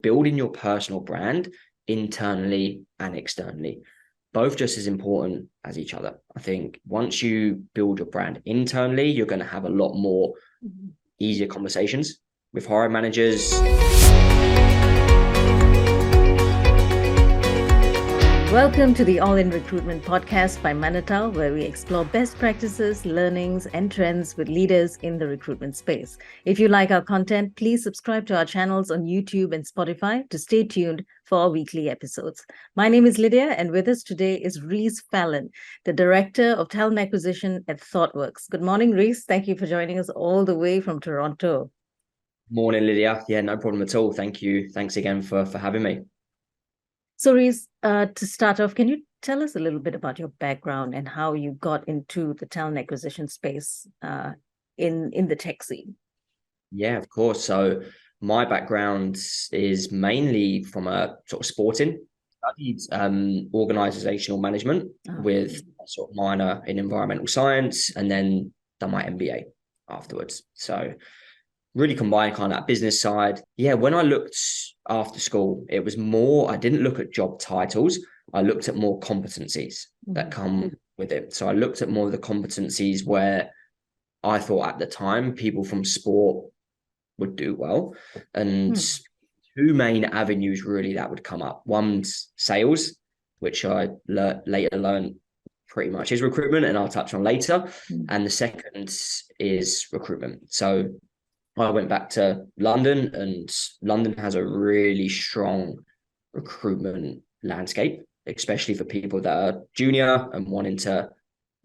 building your personal brand internally and externally, both just as important as each other. I think once you build your brand internally, you're going to have a lot more easier conversations with hiring managers. Welcome to the All in Recruitment podcast by Manatal, where we explore best practices, learnings, and trends with leaders in the recruitment space. If you like our content, please subscribe to our channels on YouTube and Spotify to stay tuned for our weekly episodes. My name is Lydia, and with us today is Reece Fallon, the Director of Talent Acquisition at Thoughtworks. Good morning, Reece. Thank you for joining us all the way from Toronto. Morning, Lydia. Yeah, no problem at all. Thank you. Thanks again for having me. So Reece, to start off, can you tell us a little bit about your background and how you got into the talent acquisition space in the tech scene? Yeah, of course. So my background is mainly from a sort of sporting. I studied organizational management with a sort of minor in environmental science, and then done my MBA afterwards. So really combine kind of that business side. Yeah, when I looked after school, it was more, I didn't look at job titles. I looked at more competencies that come with it. So I looked at more of the competencies where I thought at the time people from sport would do well. And two main avenues really that would come up. One's sales, which I later learned pretty much is recruitment, and I'll touch on later. And the second is recruitment. So I went back to London, and London has a really strong recruitment landscape, especially for people that are junior and wanting to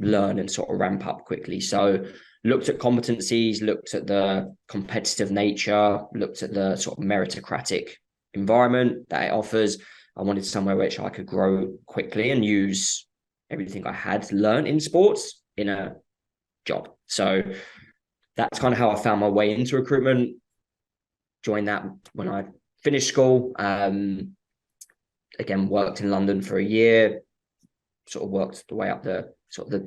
learn and sort of ramp up quickly. So looked at competencies, looked at the competitive nature, looked at the sort of meritocratic environment that it offers. I wanted somewhere which I could grow quickly and use everything I had learned in sports in a job. So that's kind of how I found my way into recruitment. Joined that when I finished school. Again, worked in London for a year, sort of worked the way up the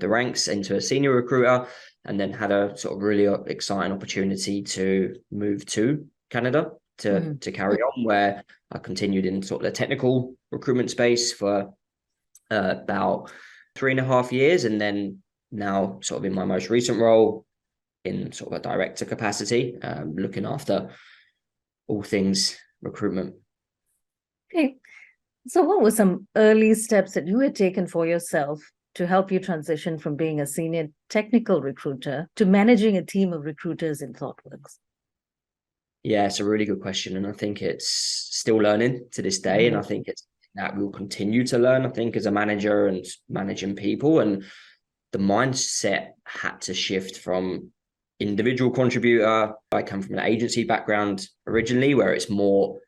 ranks into a senior recruiter, and then had a sort of really exciting opportunity to move to Canada to carry on, where I continued in sort of the technical recruitment space for about 3.5 years. And then now sort of in my most recent role, in sort of a director capacity, looking after all things recruitment. Okay. So what were some early steps that you had taken for yourself to help you transition from being a senior technical recruiter to managing a team of recruiters in Thoughtworks? Yeah, it's a really good question. And I think it's still learning to this day. And I think it's that we'll continue to learn, I think, as a manager and managing people. And the mindset had to shift from individual contributor. I come from an agency background originally, where it's more,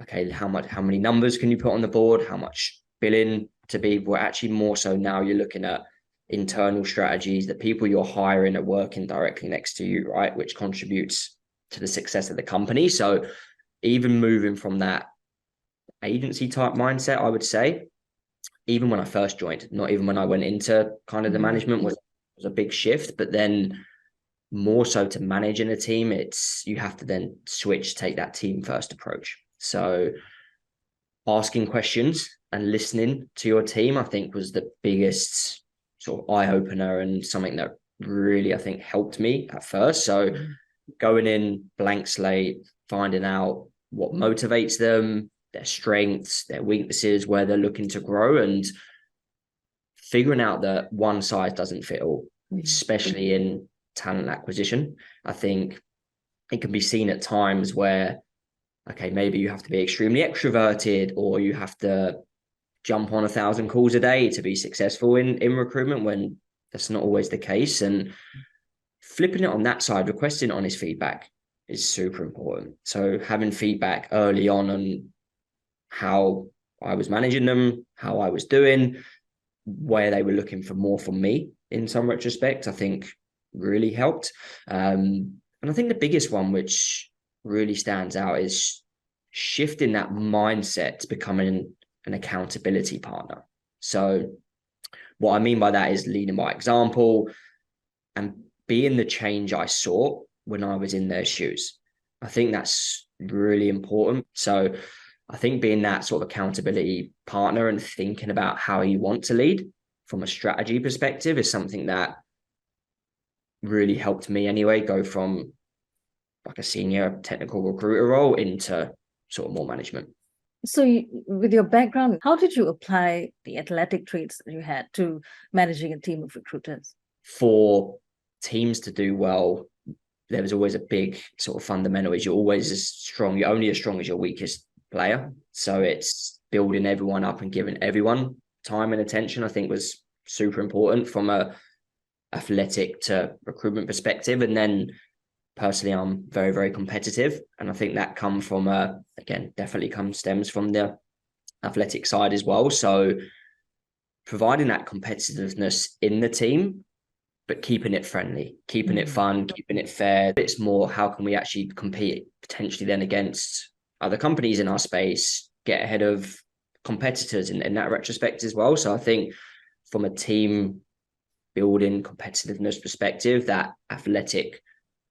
okay, how many numbers can you put on the board? How much billing to be? We're actually more so now you're looking at internal strategies. The people you're hiring are working directly next to you, right? Which contributes to the success of the company. So even moving from that agency type mindset, I would say, even when I first joined, not even when I went into kind of the management, was a big shift. But then more so to managing a team, you have to then take that team first approach. So asking questions and listening to your team, I think, was the biggest sort of eye opener, and something that really, I think, helped me at first. So going in blank slate, finding out what motivates them, their strengths, their weaknesses, where they're looking to grow, and figuring out that one size doesn't fit all, especially in talent acquisition. I think it can be seen at times where, okay, maybe you have to be extremely extroverted, or you have to jump on 1,000 calls a day to be successful in recruitment, when that's not always the case. And flipping it on that side, requesting honest feedback is super important. So having feedback early on how I was managing them, how I was doing, where they were looking for more from me in some retrospect, I think really helped. And I think the biggest one, which really stands out, is shifting that mindset to becoming an accountability partner. So what I mean by that is leading by example and being the change I saw when I was in their shoes. I think that's really important. So I think being that sort of accountability partner and thinking about how you want to lead from a strategy perspective is something that really helped me anyway, go from like a senior technical recruiter role into sort of more management. So with your background, how did you apply the athletic traits that you had to managing a team of recruiters? For teams to do well, there was always a big sort of fundamental is you're always as strong, you're only as strong as your weakest player. So it's building everyone up and giving everyone time and attention, I think was super important from a athletic to recruitment perspective. And then personally, I'm very, very competitive. And I think that come from, again, definitely stems from the athletic side as well. So providing that competitiveness in the team, but keeping it friendly, keeping it fun, keeping it fair. It's more, how can we actually compete potentially then against other companies in our space, get ahead of competitors in that retrospect as well. So I think from a team building competitiveness perspective, that athletic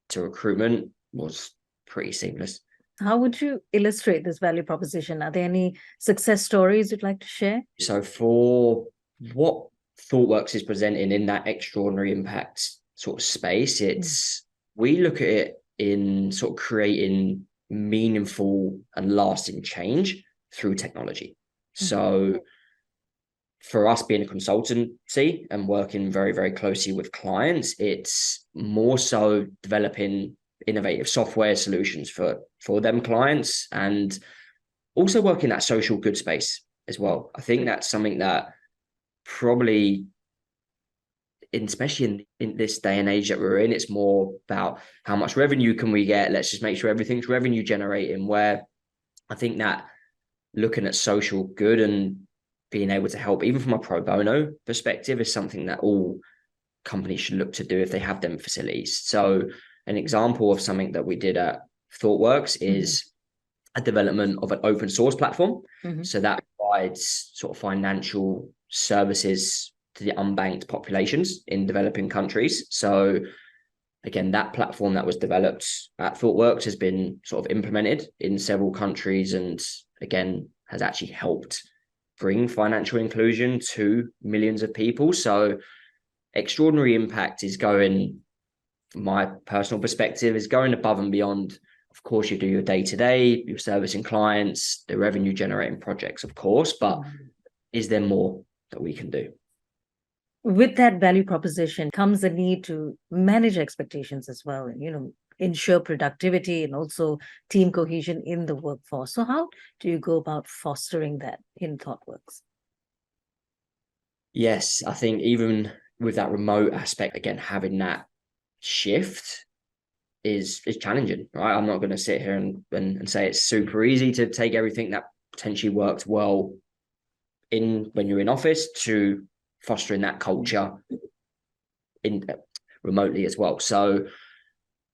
to recruitment was pretty seamless. How would you illustrate this value proposition? Are there any success stories you'd like to share? So for what Thoughtworks is presenting in that extraordinary impact sort of space, it's we look at it in sort of creating meaningful and lasting change through technology. So for us being a consultancy and working very, very closely with clients, it's more so developing innovative software solutions for them clients, and also working that social good space as well. I think that's something that probably, especially in this day and age that we're in, it's more about how much revenue can we get? Let's just make sure everything's revenue generating, where I think that looking at social good and being able to help, even from a pro bono perspective, is something that all companies should look to do if they have them facilities. So an example of something that we did at Thoughtworks is a development of an open source platform. So that provides sort of financial services to the unbanked populations in developing countries. So again, that platform that was developed at Thoughtworks has been sort of implemented in several countries, and again, has actually helped bring financial inclusion to millions of people. So extraordinary impact is going, from my personal perspective, is going above and beyond. Of course, you do your day-to-day, you're servicing clients, the revenue generating projects, of course, but is there more that we can do? With that value proposition comes the need to manage expectations as well, and, ensure productivity and also team cohesion in the workforce. So how do you go about fostering that in Thoughtworks? Yes, I think even with that remote aspect, again, having that shift is challenging, right? I'm not going to sit here and say it's super easy to take everything that potentially worked well when you're in office to fostering that culture in remotely as well. So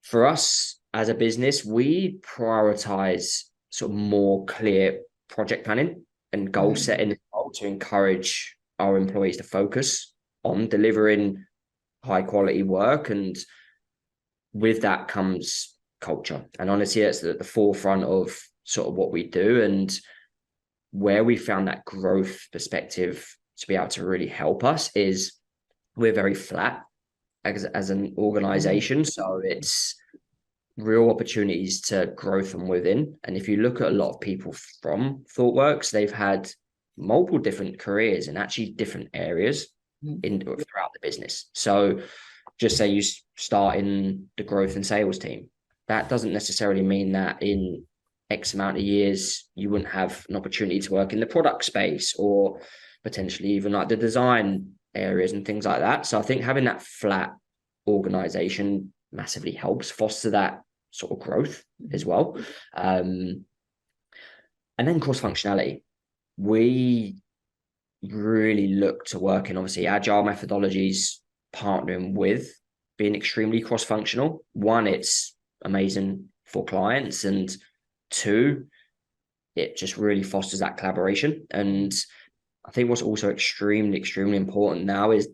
for us as a business, we prioritize sort of more clear project planning and goal setting to encourage our employees to focus on delivering high quality work. And with that comes culture. And honestly, it's at the forefront of sort of what we do, and where we found that growth perspective to be able to really help us is we're very flat as an organization. So it's real opportunities to grow from within. And if you look at a lot of people from Thoughtworks, they've had multiple different careers in actually different areas throughout the business. So just say you start in the growth and sales team. That doesn't necessarily mean that in X amount of years, you wouldn't have an opportunity to work in the product space, or potentially even like the design areas and things like that. So I think having that flat organization massively helps foster that sort of growth as well. And then cross-functionality. We really look to work in obviously agile methodologies, partnering with being extremely cross-functional. One, it's amazing for clients, and two, it just really fosters that collaboration. And I think what's also extremely, extremely important now is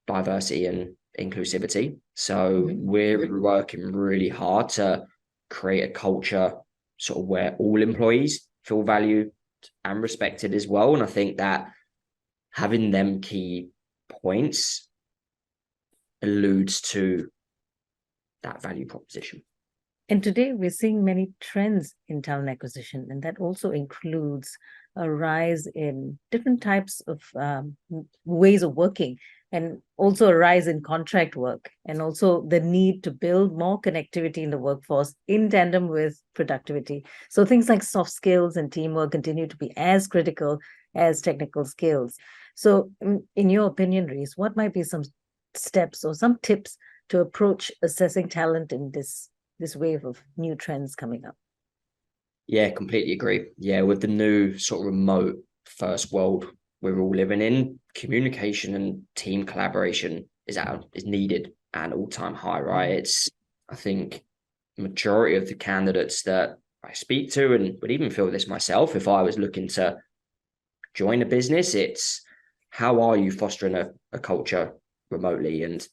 diversity and inclusivity. So we're working really hard to create a culture sort of where all employees feel valued and respected as well. And I think that having them key points alludes to that value proposition. And today we're seeing many trends in talent acquisition, and that also includes a rise in different types of ways of working, and also a rise in contract work, and also the need to build more connectivity in the workforce in tandem with productivity. So things like soft skills and teamwork continue to be as critical as technical skills. So in your opinion, Reece, what might be some steps or some tips to approach assessing talent in this wave of new trends coming up? Yeah, completely agree. Yeah, with the new sort of remote first world we're all living in, communication and team collaboration is needed at an all-time high, right? It's, I think, majority of the candidates that I speak to, and would even feel this myself if I was looking to join a business, it's how are you fostering a culture remotely? And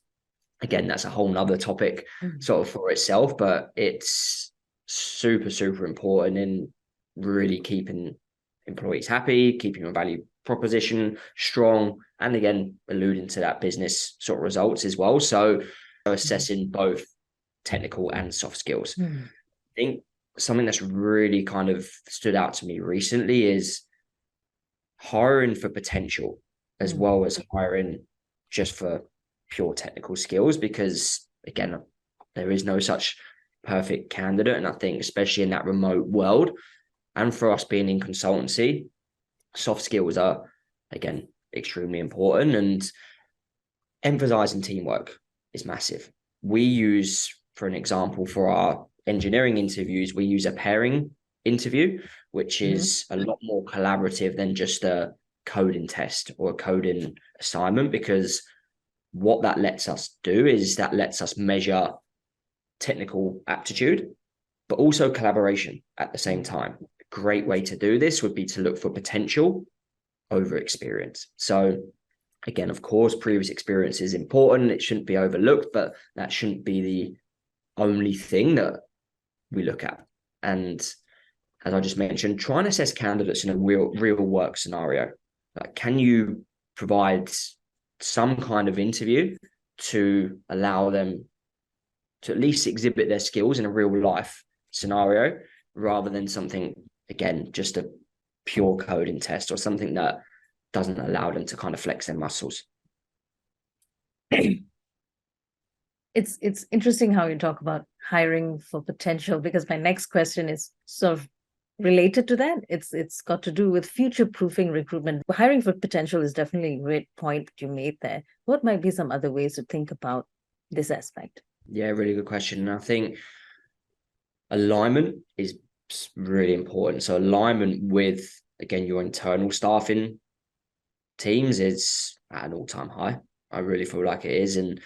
again, that's a whole nother topic sort of for itself, but it's super, super important in really keeping employees happy, keeping your value proposition strong, and again, alluding to that business sort of results as well. So assessing both technical and soft skills. I think something that's really kind of stood out to me recently is hiring for potential as well as hiring just for pure technical skills, because again, there is no such perfect candidate. And I think especially in that remote world, and for us being in consultancy, soft skills are again extremely important, and emphasizing teamwork is massive. We use, for an example, for our engineering interviews, we use a pairing interview, which is a lot more collaborative than just a coding test or a coding assignment, because what that lets us do is that lets us measure technical aptitude, but also collaboration at the same time. A great way to do this would be to look for potential over experience. So again, of course, previous experience is important. It shouldn't be overlooked, but that shouldn't be the only thing that we look at. And as I just mentioned, try and assess candidates in a real work scenario. Like, can you provide some kind of interview to allow them to at least exhibit their skills in a real life scenario, rather than something, again, just a pure coding test or something that doesn't allow them to kind of flex their muscles. It's interesting how you talk about hiring for potential, because my next question is sort of related to that. It's got to do with future-proofing recruitment. Hiring for potential is definitely a great point that you made there. What might be some other ways to think about this aspect? Yeah, really good question. And I think alignment is really important. So alignment with, again, your internal staffing teams is at an all-time high. I really feel like it is. And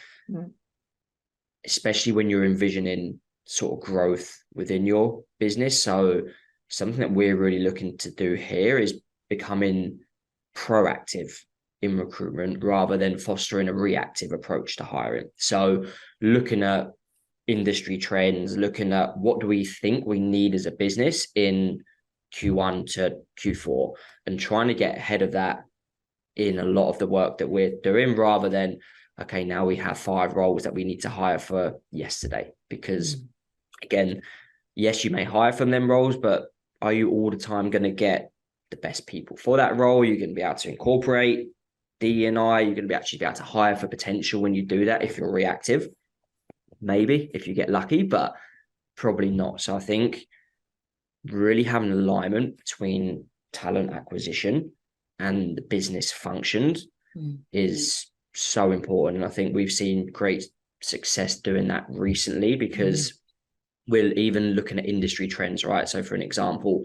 especially when you're envisioning sort of growth within your business. So something that we're really looking to do here is becoming proactive in recruitment rather than fostering a reactive approach to hiring. So looking at industry trends, looking at what do we think we need as a business in Q1 to Q4, and trying to get ahead of that in a lot of the work that we're doing, rather than, okay, now we have 5 roles that we need to hire for yesterday. Because again, yes, you may hire from them roles, but are you all the time going to get the best people for that role? You're going to be able to incorporate D&I. You're going to actually be able to hire for potential when you do that. If you're reactive, maybe if you get lucky, but probably not. So I think really having alignment between talent acquisition and the business functions is so important. And I think we've seen great success doing that recently, because we're even looking at industry trends, right? So for an example,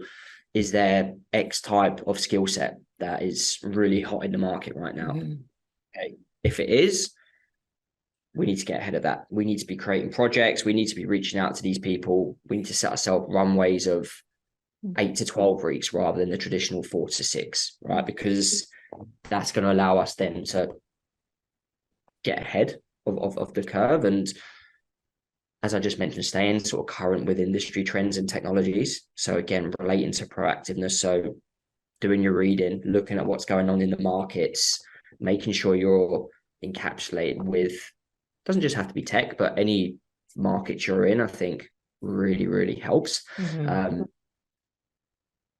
is there X type of skill set that is really hot in the market right now? Okay. If it is, we need to get ahead of that. We need to be creating projects. We need to be reaching out to these people. We need to set ourselves runways of 8 to 12 weeks rather than the traditional 4 to 6, right? Because that's going to allow us then to get ahead of the curve. And as I just mentioned, staying sort of current with industry trends and technologies. So again, relating to proactiveness. So doing your reading, looking at what's going on in the markets, making sure you're encapsulated with, doesn't just have to be tech, but any market you're in, I think really, really helps. And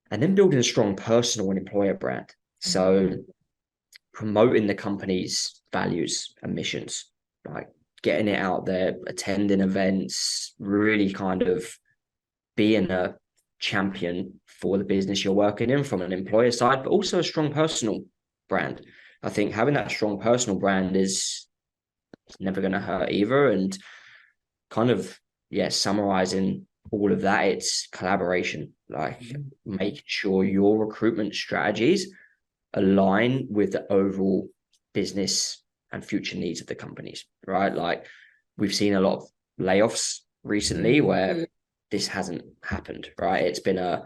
then building a strong personal and employer brand. So promoting the company's values and missions, like getting it out there, attending events, really kind of being a champion for the business you're working in from an employer side, but also a strong personal brand. I think having that strong personal brand is never going to hurt either. And kind of, summarizing all of that, it's collaboration, like making sure your recruitment strategies align with the overall business and future needs of the companies, right? Like we've seen a lot of layoffs recently where this hasn't happened, right? It's been a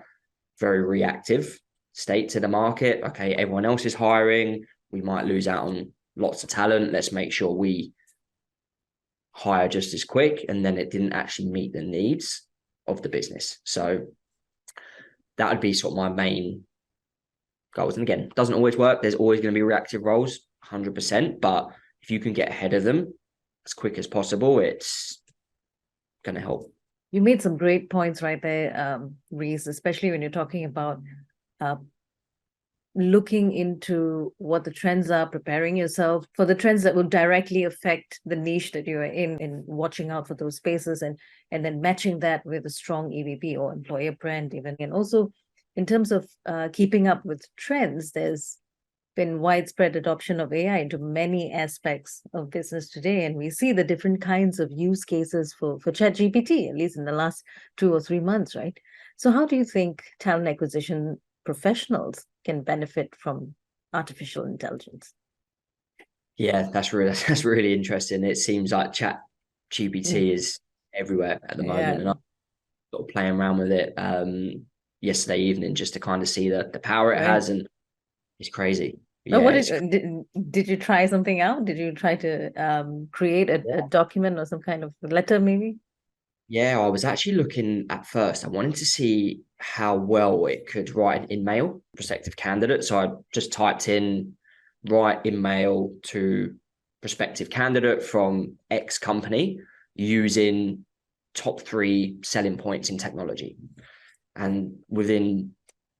very reactive state to the market. Okay, everyone else is hiring. We might lose out on lots of talent. Let's make sure we hire just as quick. And then it didn't actually meet the needs of the business. So that would be sort of my main goals. And again, doesn't always work. There's always going to be reactive roles, 100%. But if you can get ahead of them as quick as possible, it's going to help. You made some great points right there, Reece, especially when you're talking about looking into what the trends are, preparing yourself for the trends that will directly affect the niche that you're in, and watching out for those spaces, and then matching that with a strong EVP or employer brand even. And also in terms of keeping up with trends, there's been widespread adoption of AI into many aspects of business today. And we see the different kinds of use cases for ChatGPT, at least in the last 2 or 3 months, right? So how do you think talent acquisition professionals can benefit from artificial intelligence? Yeah, that's really interesting. It seems like ChatGPT is everywhere at the moment, and I'm sort of playing around with it yesterday evening just to kind of see the power it has, and it's crazy. Yeah, what did you try something out? Did you try to create a document or some kind of letter maybe? Yeah, I was actually looking at first. I wanted to see how well it could write an email prospective candidate. So I just typed in write email to prospective candidate from X company using top 3 selling points in technology. And within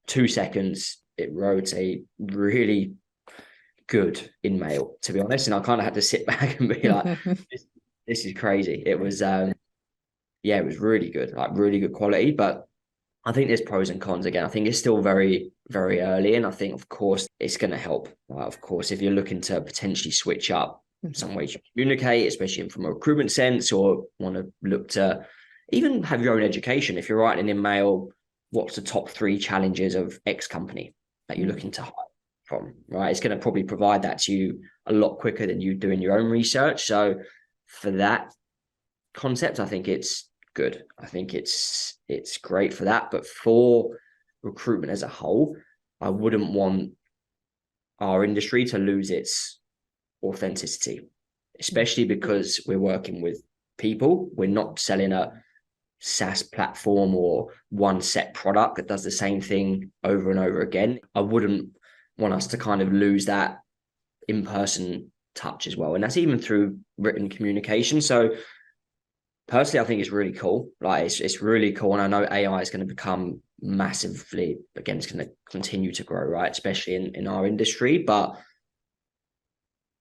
2 seconds, it wrote a really good email, to be honest. And I kind of had to sit back and be like, this is crazy. It was it was really good, like really good quality. But I think there's pros and cons again. I think it's still very, very early. And I think, of course, it's going to help. Of course, if you're looking to potentially switch up some ways you communicate, especially from a recruitment sense, or want to look to even have your own education. If you're writing an email, what's the top 3 challenges of X company that you're looking to hire from, right? It's going to probably provide that to you a lot quicker than you doing your own research. So for that concept, I think it's good. I think it's great for that. But for recruitment as a whole, I wouldn't want our industry to lose its authenticity, especially because we're working with people. We're not selling a SaaS platform or one set product that does the same thing over and over again. I wouldn't want us to kind of lose that in-person touch as well. And that's even through written communication. So personally, I think it's really cool. Like it's really cool. And I know AI is going to become massively, again, it's going to continue to grow, right? Especially in our industry. But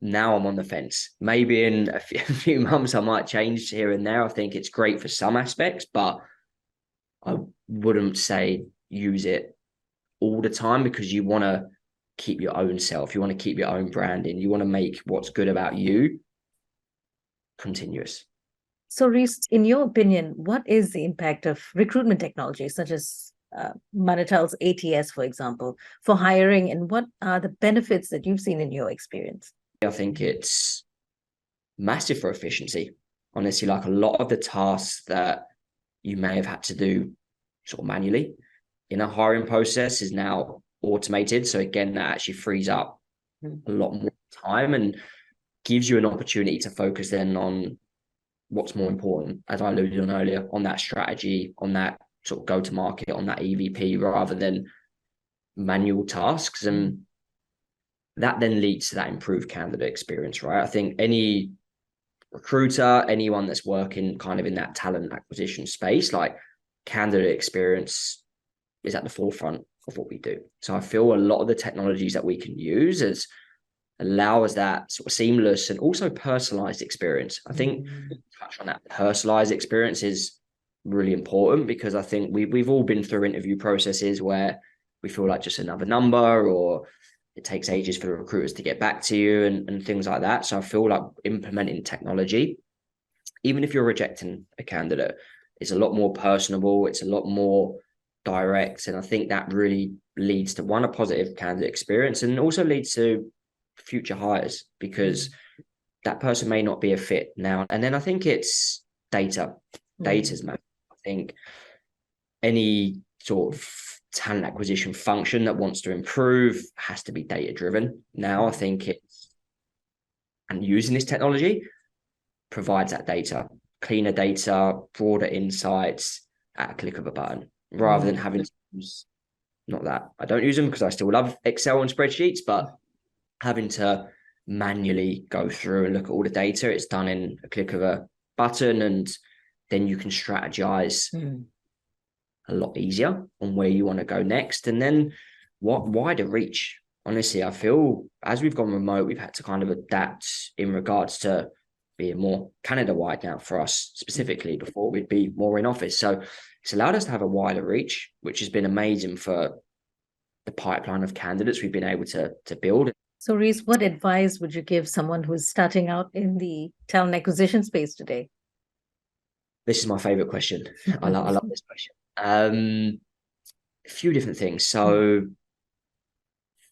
now I'm on the fence. Maybe in a few months, I might change here and there. I think it's great for some aspects, but I wouldn't say use it all the time, because you want to keep your own self. You want to keep your own branding. You want to make what's good about you continuous. So, Reece, in your opinion, what is the impact of recruitment technologies such as Manatal's ATS, for example, for hiring, and what are the benefits that you've seen in your experience? I think it's massive for efficiency. Honestly, like a lot of the tasks that you may have had to do sort of manually in a hiring process is now automated. So again, that actually frees up a lot more time and gives you an opportunity to focus then on what's more important, as I alluded on earlier, on that strategy, on that sort of go-to-market, on that EVP, rather than manual tasks. And that then leads to that improved candidate experience, right? I think any recruiter, anyone that's working kind of in that talent acquisition space, like candidate experience is at the forefront of what we do. So I feel a lot of the technologies that we can use as allow us that sort of seamless and also personalized experience. I think touch on that personalized experience is really important, because I think we've all been through interview processes where we feel like just another number, or it takes ages for the recruiters to get back to you and things like that. So I feel like implementing technology, even if you're rejecting a candidate, is a lot more personable. It's a lot more direct. And I think that really leads to, one, a positive candidate experience, and also leads to future hires, because that person may not be a fit now. And then I think it's data. Data's massive. I think any sort of talent acquisition function that wants to improve has to be data driven. Now I think and using this technology provides that data, cleaner data, broader insights at a click of a button, rather than having to use, not that I don't use them because I still love Excel and spreadsheets, but having to manually go through and look at all the data. It's done in a click of a button, and then you can strategize a lot easier on where you want to go next. And then what wider reach. Honestly, I feel as we've gone remote, we've had to kind of adapt in regards to being more Canada-wide now for us specifically. Before we'd be more in office. So it's allowed us to have a wider reach, which has been amazing for the pipeline of candidates we've been able to build. So Reece, what advice would you give someone who's starting out in the talent acquisition space today? This is my favorite question. I love this question. A few different things. So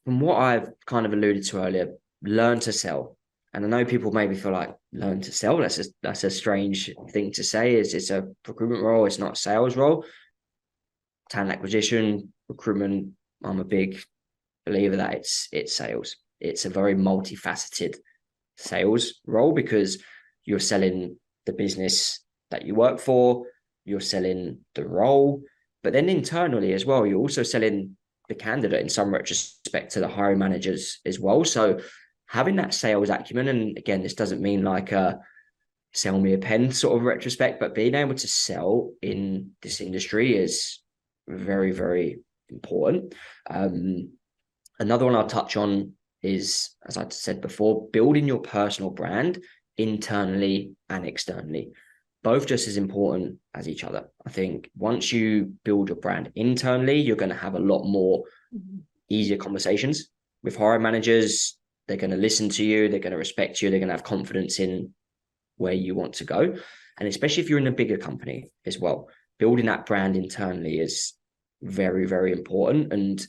from what I've kind of alluded to earlier, learn to sell. And I know people maybe feel like learn to sell. That's a strange thing to say. It's a recruitment role. It's not a sales role. Talent acquisition, recruitment, I'm a big believer that it's sales. It's a very multifaceted sales role, because you're selling the business that you work for, you're selling the role, but then internally as well, you're also selling the candidate in some retrospect to the hiring managers as well. So having that sales acumen, and again, this doesn't mean like a sell me a pen sort of retrospect, but being able to sell in this industry is very, very important. Another one I'll touch on is, as I said before, building your personal brand internally and externally, both just as important as each other. I think once you build your brand internally, you're going to have a lot more easier conversations with hiring managers. They're going to listen to you. They're going to respect you. They're going to have confidence in where you want to go. And especially if you're in a bigger company as well, building that brand internally is very, very important. And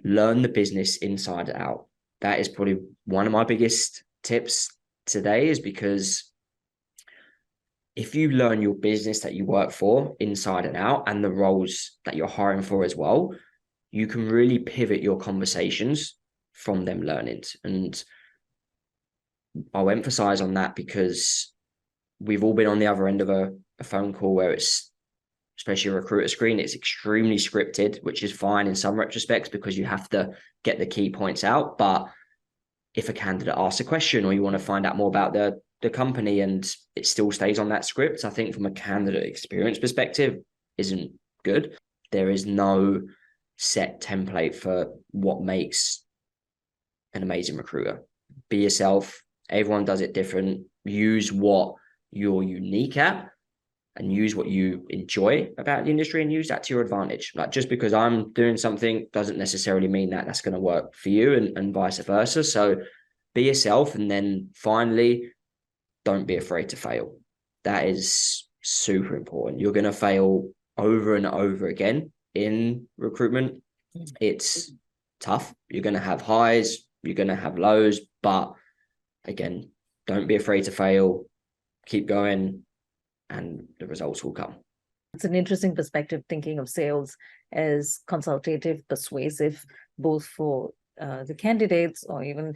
learn the business inside and out. That is probably one of my biggest tips today, is because if you learn your business that you work for inside and out, and the roles that you're hiring for as well, you can really pivot your conversations from them learnings. And I'll emphasize on that, because we've all been on the other end of a phone call where it's, especially a recruiter screen, it's extremely scripted, which is fine in some retrospects because you have to get the key points out. But if a candidate asks a question, or you want to find out more about the company, and it still stays on that script, I think from a candidate experience perspective isn't good. There is no set template for what makes an amazing recruiter. Be yourself. Everyone does it different. Use what you're unique at, and use what you enjoy about the industry, and use that to your advantage. Like, just because I'm doing something doesn't necessarily mean that that's going to work for you, and vice versa. So be yourself. And then finally, don't be afraid to fail. That is super important. You're going to fail over and over again in recruitment. It's tough. You're going to have highs, you're going to have lows, but again, don't be afraid to fail. Keep going, and the results will come. It's an interesting perspective, thinking of sales as consultative, persuasive, both for the candidates, or even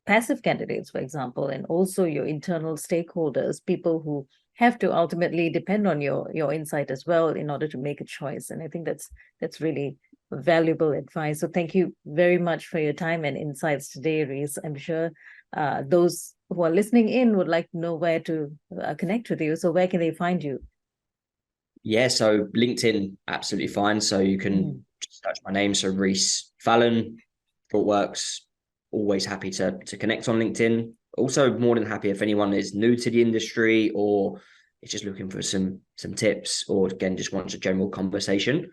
passive candidates, for example, and also your internal stakeholders, people who have to ultimately depend on your insight as well in order to make a choice. And I think that's really valuable advice. So thank you very much for your time and insights today, Reece. I'm sure those who are listening in would like to know where to connect with you. So where can they find you? Yeah, so LinkedIn, absolutely fine. So you can just search my name. So Reece Fallon, Thoughtworks, always happy to connect on LinkedIn. Also more than happy if anyone is new to the industry or is just looking for some tips, or again, just wants a general conversation.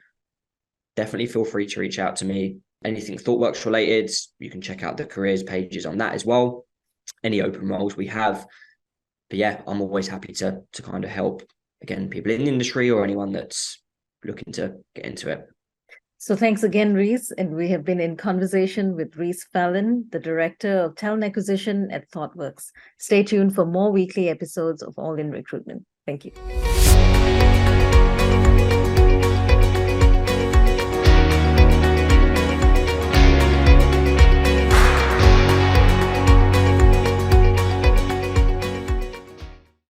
Definitely feel free to reach out to me. Anything Thoughtworks related, you can check out the careers pages on that as well. Any open roles we have. But yeah, I'm always happy to kind of help, again, people in the industry or anyone that's looking to get into it. So thanks again, Reece. And we have been in conversation with Reece Fallon, the Director of Talent Acquisition at Thoughtworks. Stay tuned for more weekly episodes of All in Recruitment. Thank you.